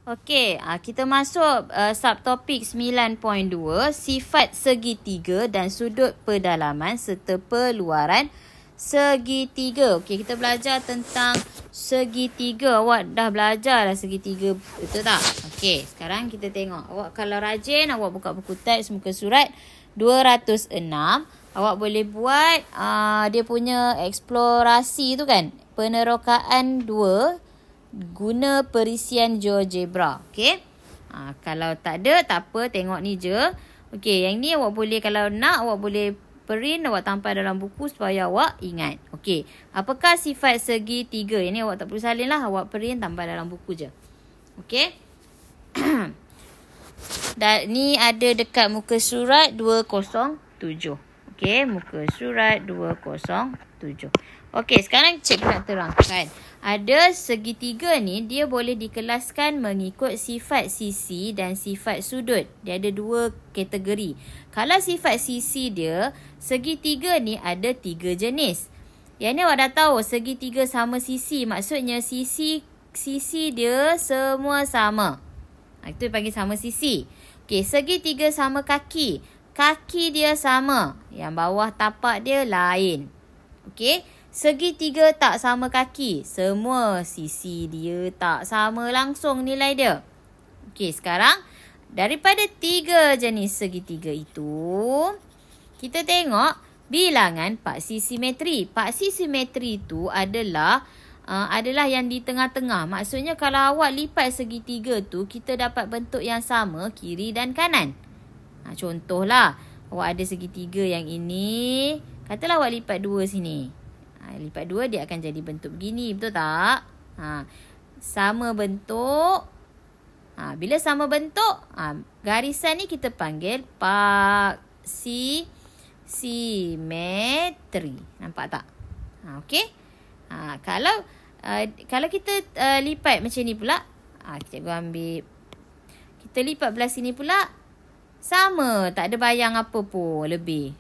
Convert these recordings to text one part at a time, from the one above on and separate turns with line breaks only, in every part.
Okey, kita masuk subtopik 9.2, sifat segitiga dan sudut pedalaman serta peluaran segitiga. Okey, kita belajar tentang segitiga. Awak dah belajar dah segitiga, betul tak? Okey, sekarang kita tengok. Awak kalau rajin, awak buka buku teks muka surat 206. Awak boleh buat dia punya eksplorasi tu kan. Penerokaan 2 guna perisian GeoGebra. Okey. Kalau tak ada, tak apa. Tengok ni je. Okey, yang ni awak boleh, kalau nak, awak boleh print, awak tampal dalam buku supaya awak ingat. Okey. Apakah sifat segitiga? Ini awak tak perlu salin lah. Awak print, tampal dalam buku je. Okey. Dan ni ada dekat muka surat 207. Okey, muka surat 207. Okey, sekarang cikgu nak terangkan. Ada segitiga ni, dia boleh dikelaskan mengikut sifat sisi dan sifat sudut. Dia ada 2 kategori. Kalau sifat sisi dia, segitiga ni ada 3 jenis. Yang ni awak dah tahu, segitiga sama sisi. Maksudnya sisi dia semua sama. Itu dipanggil sama sisi. Okey, segitiga sama kaki. Kaki dia sama. Yang bawah tapak dia lain. Okey. Segitiga tak sama kaki. Semua sisi dia tak sama langsung nilai dia. Okey, sekarang daripada 3 jenis segitiga itu, kita tengok bilangan paksi simetri. Paksi simetri itu adalah yang di tengah-tengah. Maksudnya kalau awak lipat segitiga tu, kita dapat bentuk yang sama kiri dan kanan. Contohlah, awak ada segitiga yang ini. Katalah awak lipat 2 sini. Lipat 2 dia akan jadi bentuk begini. Betul tak? Sama bentuk. Bila sama bentuk, garisan ni kita panggil paksi simetri. Nampak tak? Okey. Kalau kita lipat macam ni pula. Cikgu ambil. Kita lipat belah sini pula. Sama. Tak ada bayang apa pun lebih.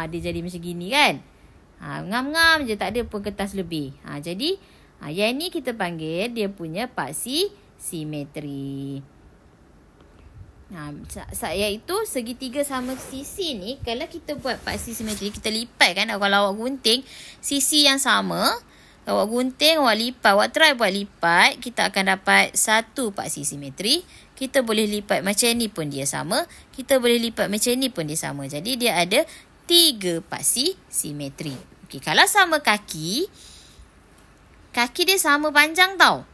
Dia jadi macam gini kan? Ngam-ngam je, tak ada pun kertas lebih. Jadi yang ni kita panggil dia punya paksi simetri. Iaitu segitiga sama sisi ni, kalau kita buat paksi simetri, kita lipat kan. Kalau awak gunting sisi yang sama, awak gunting, awak lipat, awak try buat lipat, kita akan dapat satu paksi simetri. Kita boleh lipat macam ni pun dia sama. Kita boleh lipat macam ni pun dia sama. Jadi dia ada 3 paksi simetri. Okey, kalau sama kaki dia sama panjang tau.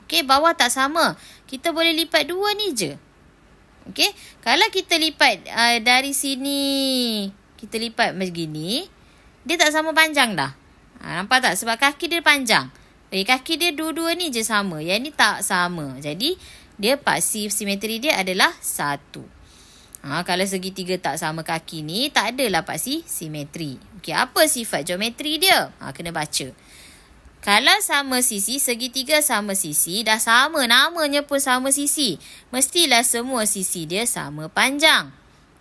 Okey, bawah tak sama. Kita boleh lipat 2 ni je. Okey, kalau kita lipat dari sini, kita lipat macam gini, dia tak sama panjang dah. Nampak tak? Sebab kaki dia panjang. Kaki dia dua-dua ni je sama. Yang ni tak sama. Jadi, dia paksi simetri dia adalah 1. Kalau segitiga tak sama kaki ni, tak adalah paksi simetri. Okey, apa sifat geometri dia? Kena baca. Kalau sama sisi, segitiga sama sisi, dah sama, namanya pun sama sisi. Mestilah semua sisi dia sama panjang.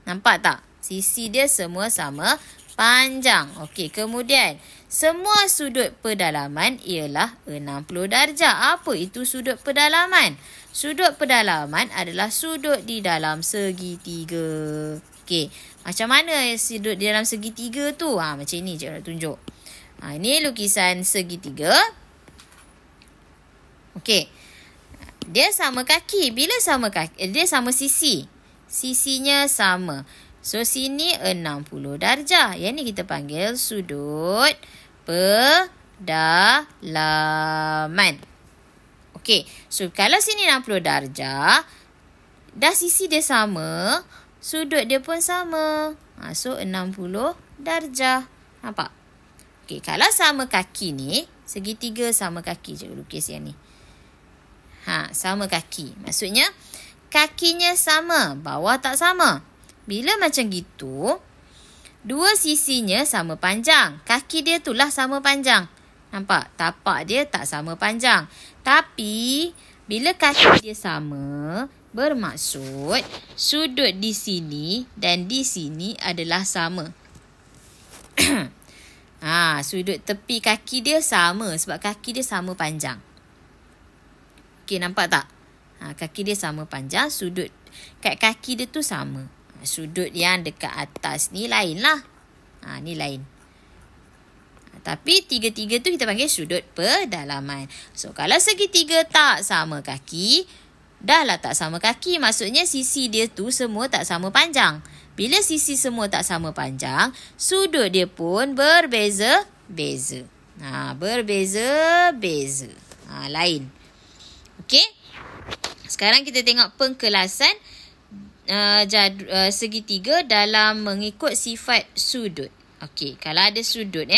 Nampak tak? Sisi dia semua sama panjang. Okey, kemudian semua sudut pedalaman ialah 60 darjah. Apa itu sudut pedalaman? Sudut pedalaman adalah sudut di dalam segitiga. Okey, macam mana sudut di dalam segitiga tu? Macam ni cikgu nak tunjuk. Ini lukisan segitiga. Okey. Dia sama kaki. Bila sama kaki? Dia sama sisi. Sisinya sama. So, sini 60 darjah. Yang ni kita panggil sudut pedalaman. Okey, so kalau sini 60 darjah, dah sisi dia sama, sudut dia pun sama. So, 60 darjah. Nampak? Okey, kalau sama kaki ni, segitiga sama kaki. Cikgu lukis yang ni. Sama kaki. Maksudnya, kakinya sama, bawah tak sama. Bila macam gitu, 2 sisinya sama panjang. Kaki dia tu lah sama panjang. Nampak? Tapak dia tak sama panjang. Tapi, bila kaki dia sama, bermaksud sudut di sini dan di sini adalah sama. Sudut tepi kaki dia sama sebab kaki dia sama panjang. Okey, nampak tak? Kaki dia sama panjang, sudut kat kaki dia tu sama. Sudut yang dekat atas ni lain lah. Ni lain. Tapi tiga-tiga tu kita panggil sudut pedalaman. So, kalau segitiga tak sama kaki, dah lah tak sama kaki. Maksudnya sisi dia tu semua tak sama panjang. Bila sisi semua tak sama panjang, sudut dia pun berbeza-beza. Berbeza-beza. Lain. Okey? Sekarang kita tengok pengkelasan segitiga dalam mengikut sifat sudut. Okey, kalau ada sudut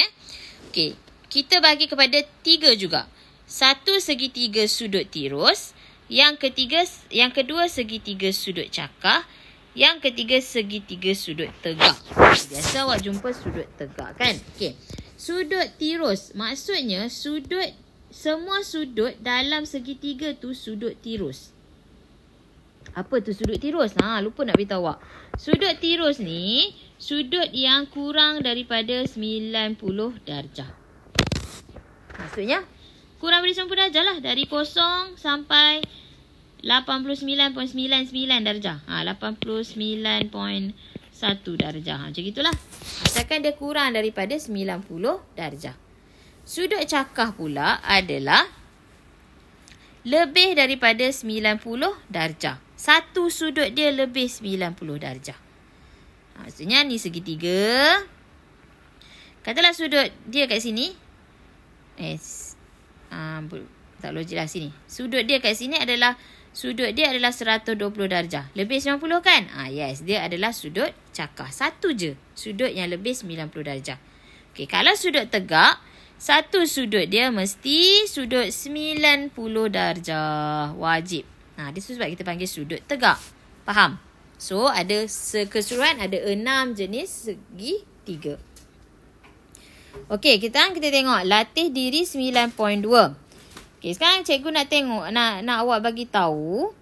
Okey, kita bagi kepada 3 juga. Satu segitiga sudut tirus, yang kedua segitiga sudut cakah, yang ketiga segitiga sudut tegak. Biasa awak jumpa sudut tegak kan? Okey. Sudut tirus maksudnya semua sudut dalam segitiga tu sudut tirus. Apa tu sudut tirus? Lupa nak beritahu awak. Sudut tirus ni sudut yang kurang daripada 90 darjah. Maksudnya kurang daripada 90 darjah lah. Dari 0 sampai 89.99 darjah. 89.1 darjah. Macam itulah. Asalkan dia kurang daripada 90 darjah. Sudut cakah pula adalah lebih daripada 90 darjah. Satu sudut dia lebih 90 darjah. Maksudnya ni segitiga. Katalah sudut dia kat sini. Tak logik lah sini. Sudut dia kat sini adalah 120 darjah. Lebih 90 kan? Yes, dia adalah sudut cakah. Satu je sudut yang lebih 90 darjah. Okey, kalau sudut tegak, satu sudut dia mesti sudut 90 darjah. Wajib. Dia sebab kita panggil sudut tegak. Faham? So, ada keseluruhan ada 6 jenis segitiga. Okey, kita tengok latih diri 9.2. Okey, sekarang cikgu nak tengok, nak awak bagi tahu.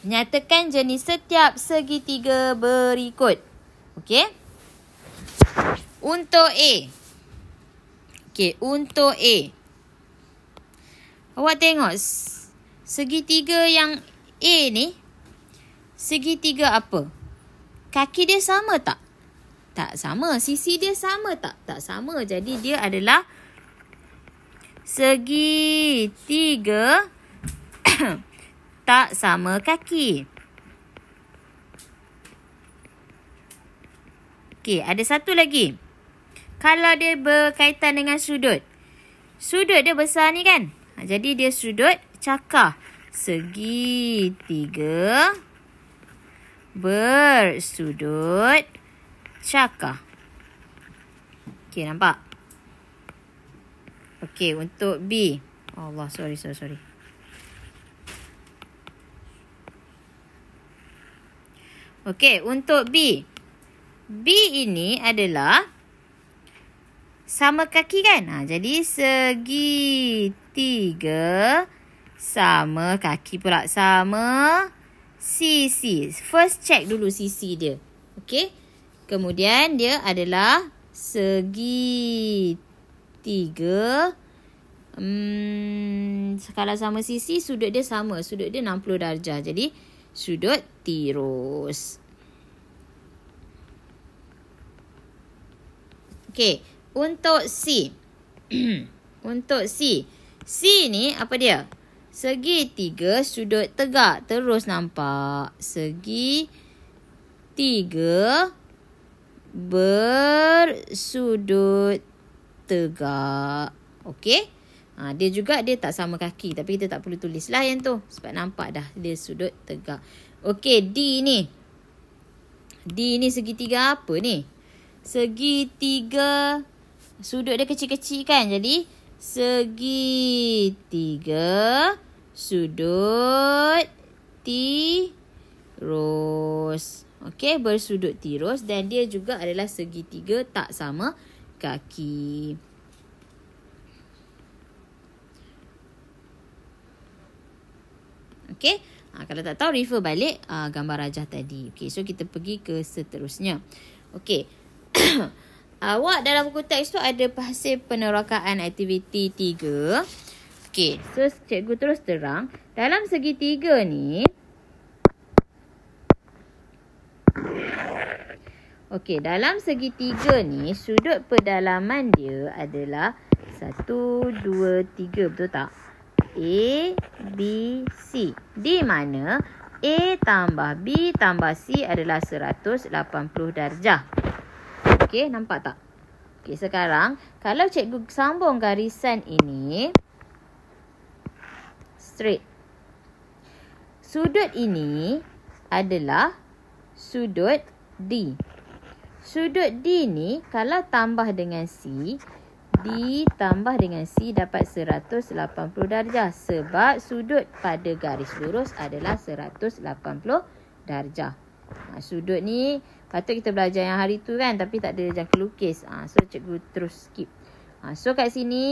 Nyatakan jenis setiap segitiga berikut. Okey. Untuk A. Okey, untuk A. Awak tengok segitiga yang A ni, segitiga apa? Kaki dia sama tak? Tak sama. Sisi dia sama tak? Tak sama. Jadi dia adalah segitiga tak sama kaki. Okey, ada satu lagi. Kalau dia berkaitan dengan sudut. Sudut dia besar ni kan? Jadi dia sudut cakah. Segitiga bersudut cakah. Okey, nampak? Okey, untuk B. Allah, sorry. Okey, untuk B. B ini adalah sama kaki kan? Jadi segitiga sama kaki pula. Sama sisi. First check dulu sisi dia. Okey. Kemudian dia adalah segitiga. Kalau sama sisi, sudut dia sama. Sudut dia 60 darjah. Jadi sudut tirus. Okey. Untuk C. Untuk C. C ni apa dia? Segitiga sudut tegak. Terus nampak. Segitiga bersudut tegak. Okey. Dia juga dia tak sama kaki. Tapi kita tak perlu tulis lah yang tu. Sebab nampak dah dia sudut tegak. Okey, D ni. D ni segitiga apa ni? Segitiga sudut dia kecil-kecil kan? Jadi segitiga sudut tirus. Okey, bersudut tirus. Dan dia juga adalah segitiga tak sama kaki. Okey. Kalau tak tahu, refer balik gambar rajah tadi. Okey, so kita pergi ke seterusnya. Okey. Awak dalam buku teks tu ada hasil penerokaan aktiviti 3. Okey, so cikgu terus terang. Dalam segitiga ni, dalam segitiga ni, sudut pedalaman dia adalah 1, 2, 3. Betul tak? A, B, C. Di mana A tambah B tambah C adalah 180 darjah. Okey, nampak tak? Okey, sekarang kalau cikgu sambung garisan ini straight. Sudut ini adalah sudut D. Sudut D ni kalau tambah dengan C, D tambah dengan C dapat 180 darjah. Sebab sudut pada garis lurus adalah 180 darjah. Sudut ni patut kita belajar yang hari tu kan, tapi tak ada jangka lukis. So cikgu terus skip. So kat sini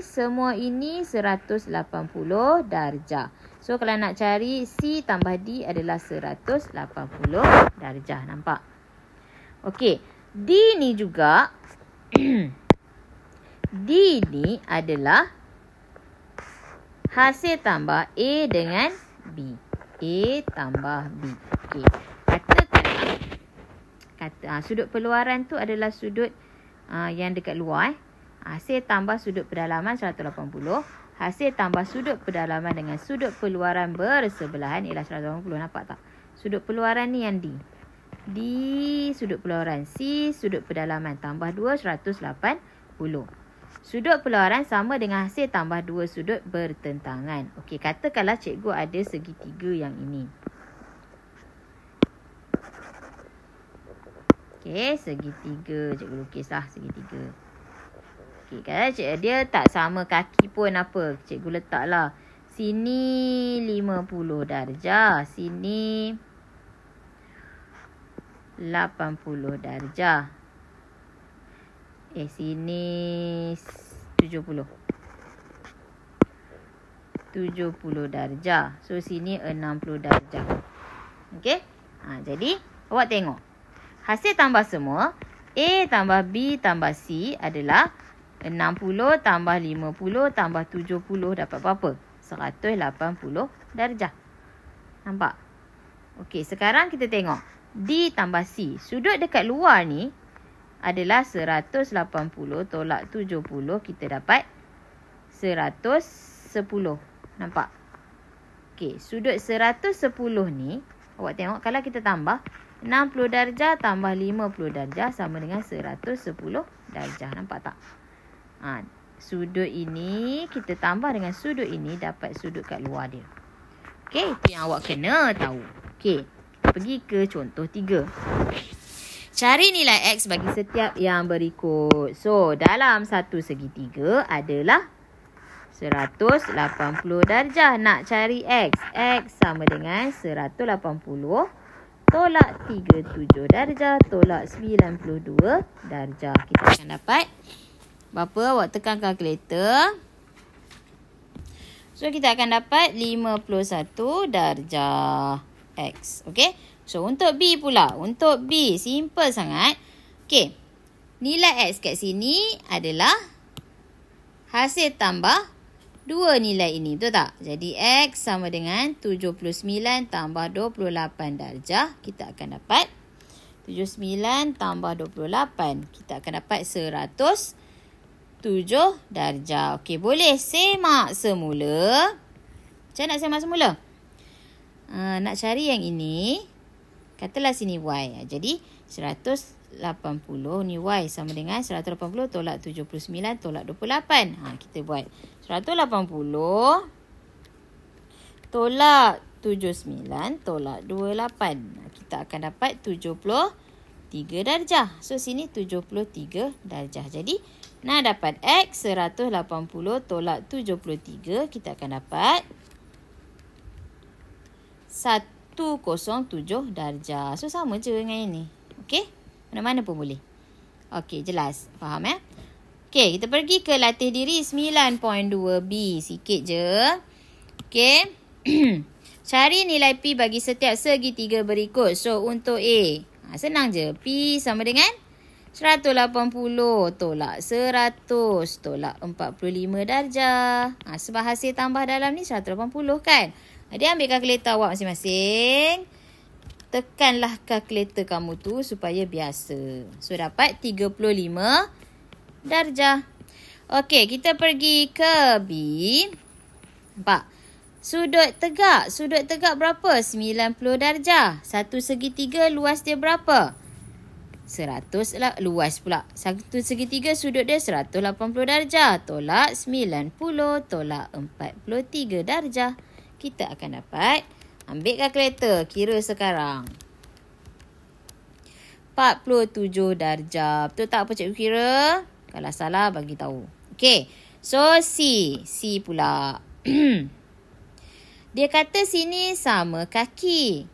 semua ini 180 darjah. So kalau nak cari C tambah D adalah 180 darjah. Nampak? Okey, D ni juga D ni adalah hasil tambah A dengan B. A tambah B. Okey, kata sudut peluaran tu adalah sudut yang dekat luar. Hasil tambah sudut pedalaman 180. Hasil tambah sudut pedalaman dengan sudut peluaran bersebelahan ialah 180. Nampak tak? Sudut peluaran ni yang D. D sudut peluaran, C sudut pedalaman, tambah 2, 180. Sudut peluaran sama dengan hasil tambah 2 sudut bertentangan. Okey, katakanlah cikgu ada segitiga yang ini. Okey, segitiga. Cikgu lukislah segitiga. Okey, kalau dia tak sama kaki pun apa, cikgu letaklah. Sini 50 darjah, sini 80 darjah. Sini 70 darjah. So sini 60 darjah. Okey. Jadi awak tengok. Hasil tambah semua A tambah B tambah C adalah 60 tambah 50 tambah 70 dapat berapa? 180 darjah. Nampak? Okey, sekarang kita tengok D tambah C. Sudut dekat luar ni adalah 180 tolak 70. Kita dapat 110. Nampak? Okey, sudut 110 ni, awak tengok kalau kita tambah 60 darjah tambah 50 darjah sama dengan 110 darjah. Nampak tak? Sudut ini kita tambah dengan sudut ini dapat sudut kat luar dia. Okey, itu yang awak kena tahu. Okey, kita pergi ke contoh 3. Cari nilai X bagi setiap yang berikut. So, dalam satu segitiga adalah 180 darjah. Nak cari X. X sama dengan 180 tolak 37 darjah tolak 92 darjah. Kita akan dapat berapa? Awak tekan kalkulator. So, kita akan dapat 51 darjah X. Okey? So, untuk B pula. Untuk B, simple sangat. Okey. Nilai X kat sini adalah hasil tambah 2 nilai ini. Betul tak? Jadi, X sama dengan 79 tambah 28 darjah. Kita akan dapat 79 tambah 28. Kita akan dapat 107 darjah. Okey, boleh semak semula. Macam nak semak semula? Nak cari yang ini. Katalah sini Y. Jadi, 180 ni Y sama dengan 180 tolak 79 tolak 28. Kita buat 180 tolak 79 tolak 28. Kita akan dapat 73 darjah. So, sini 73 darjah. Jadi, nak dapat X 180 tolak 73. Kita akan dapat 107 darjah. So, sama je dengan ini. Okey? Mana-mana pun boleh. Okey, jelas. Faham ya? Okey, kita pergi ke latih diri 9.2b. Sikit je. Okey. Cari nilai P bagi setiap segitiga berikut. So, untuk A. Senang je. P sama dengan 180 tolak 100 tolak 45 darjah. Sebab hasil tambah dalam ni 180 kan. Dia ambil kalkulator awak masing-masing. Tekanlah kalkulator kamu tu supaya biasa. So, dapat 35 darjah. Okey, kita pergi ke B. Nampak? Sudut tegak. Sudut tegak berapa? 90 darjah. Satu segitiga luas dia berapa? 100 lah, luas pula. Satu segitiga sudut dia 180 darjah. Tolak 90 tolak 43 darjah. Kita akan dapat, ambil kalkulator, kira sekarang. 47 darjah. Betul tak apa cikgu kira? Kalau salah, bagi tahu. Okey. So, C. C pula. Dia kata sini sama kaki.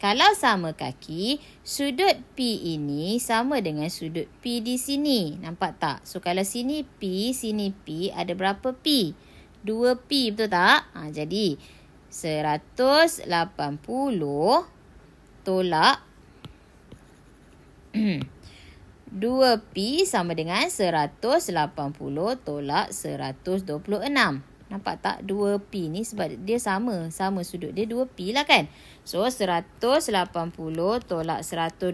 Kalau sama kaki, sudut P ini sama dengan sudut P di sini. Nampak tak? So, kalau sini P, sini P, ada berapa P? 2P, betul tak? Jadi, 180 tolak 2P sama dengan 180 tolak 126. Nampak tak? 2P ni sebab dia sama. Sama sudut dia 2P lah kan? So, 180 tolak 126.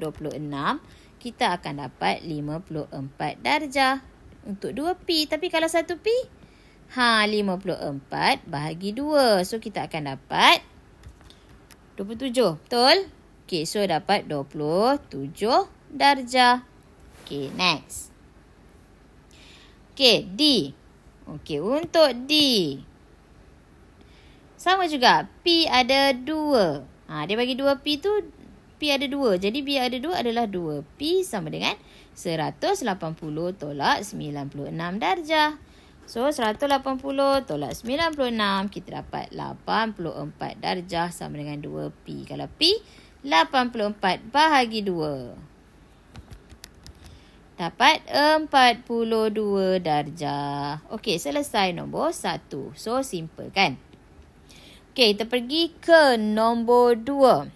Kita akan dapat 54 darjah. Untuk 2P. Tapi kalau 1P? 54 bahagi 2. So, kita akan dapat 27. Betul? Okay, so dapat 27 darjah. Okay, next. Okay, D. Okey, untuk D. Sama juga. P ada 2. Dia bagi 2P tu, P ada 2. Jadi, B ada 2 adalah 2P sama dengan 180 tolak 96 darjah. So, 180 tolak 96, kita dapat 84 darjah sama dengan 2P. Kalau P, 84 bahagi 2. Dapat 42 darjah. Okey, selesai nombor 1. So, simple kan? Okey, kita pergi ke nombor 2.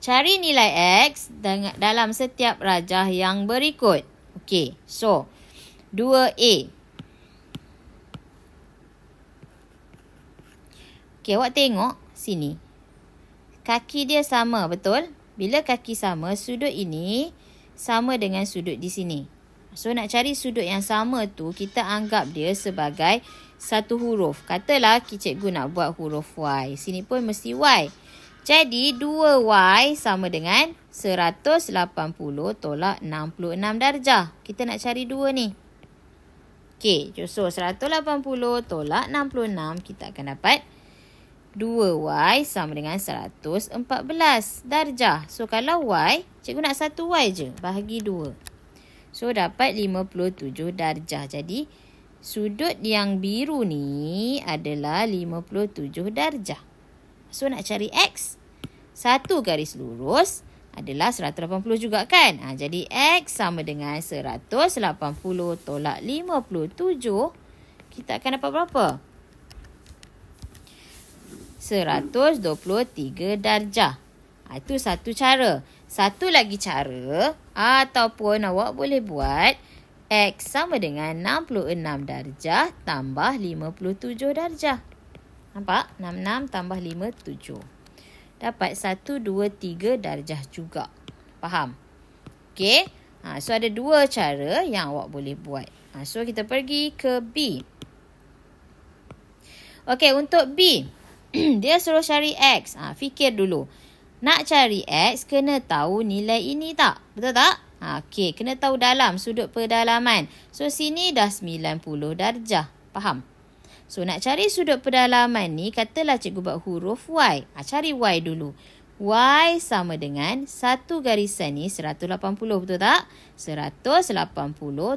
Cari nilai X dalam setiap rajah yang berikut. Okey, so 2A. Okey, awak tengok sini. Kaki dia sama, betul? Bila kaki sama, sudut ini sama dengan sudut di sini. So, nak cari sudut yang sama tu, kita anggap dia sebagai satu huruf. Katalah cikgu nak buat huruf Y. Sini pun mesti Y. Jadi, 2Y sama dengan 180 tolak 66 darjah. Kita nak cari 2 ni. Okey, so 180 tolak 66, kita akan dapat 2Y sama dengan 114 darjah. So, kalau Y, cikgu nak 1Y je. Bahagi 2. So, dapat 57 darjah. Jadi, sudut yang biru ni adalah 57 darjah. So, nak cari X. Satu garis lurus adalah 180 juga kan? Jadi, X sama dengan 180 tolak 57. Kita akan dapat berapa? 123 darjah. Itu satu cara. Satu lagi cara ataupun awak boleh buat X sama dengan 66 darjah tambah 57 darjah. Nampak? 66 tambah 57. Dapat 123 darjah juga. Faham? Okey. So, ada dua cara yang awak boleh buat. So, kita pergi ke B. Okey, untuk B. Dia suruh cari X. Fikir dulu. Nak cari X, kena tahu nilai ini tak? Betul tak? Okey, kena tahu dalam sudut pedalaman. So, sini dah 90 darjah. Faham? So, nak cari sudut pedalaman ni, katalah cikgu buat huruf Y. Cari Y dulu. Y sama dengan satu garisan ni 180. Betul tak? 180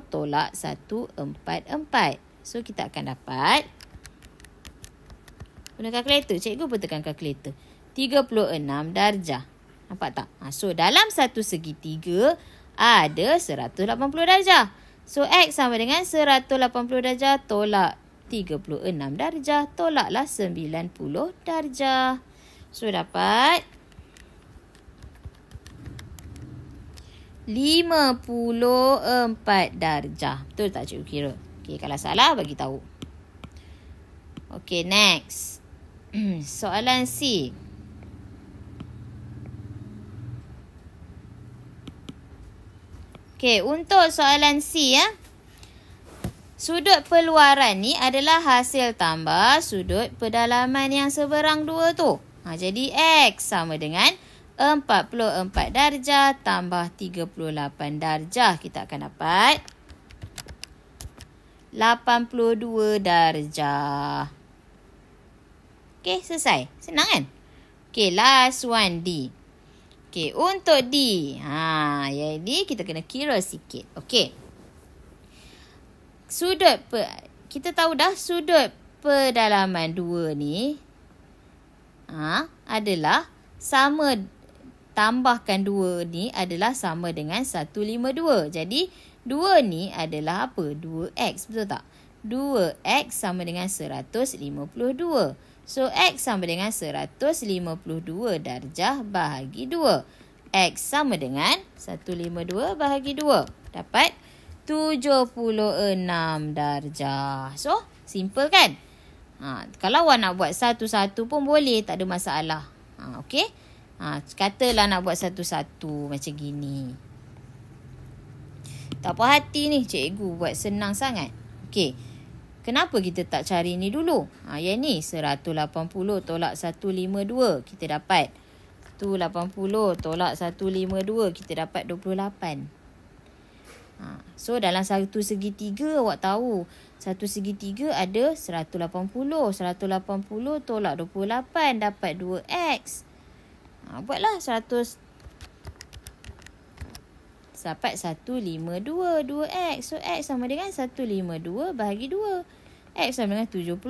tolak 144. So, kita akan dapat... Guna kalkulator. Cikgu pun tekan kalkulator. 36 darjah. Nampak tak? So, dalam satu segitiga ada 180 darjah. So, X sama dengan 180 darjah tolak 36 darjah. Tolaklah 90 darjah. So, dapat 54 darjah. Betul tak cikgu kira? Okey, kalau salah bagi tahu. Okey, next. Soalan C. Okey, untuk soalan C ya. Sudut perluaran ni adalah hasil tambah sudut pedalaman yang seberang dua tu. Jadi X sama dengan 44 darjah tambah 38 darjah. Kita akan dapat 82 darjah. Okey, selesai. Senang kan? Okey, last one D. Okey, untuk D. Jadi kita kena kira sikit. Okey. Kita tahu dah sudut pedalaman 2 ni adalah sama, tambahkan 2 ni adalah sama dengan 152. Jadi 2 ni adalah apa? 2X, betul tak? 2X sama dengan 152. So X sama dengan 152 darjah bahagi 2. X sama dengan 152 bahagi 2. Dapat 76 darjah. So, simple kan? Kalau awak nak buat satu-satu pun boleh. Tak ada masalah. Okey? Katalah nak buat satu-satu macam gini. Tak puas hati ni. Cikgu buat senang sangat. Okey. Kenapa kita tak cari ni dulu? Yang ni 180 tolak 152. Kita dapat 180 tolak 152. Kita dapat 28. So dalam satu segitiga awak tahu satu segitiga ada 180. 180 tolak 28 dapat 2X. Buatlah 100. Dapat 152 2X. So X sama dengan 152 bahagi 2. X sama dengan 76.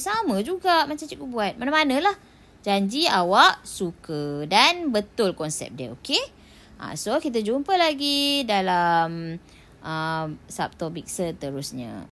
Sama juga macam cikgu buat. Mana-manalah. Janji awak suka dan betul konsep dia. Okey? So kita jumpa lagi dalam subtopik seterusnya.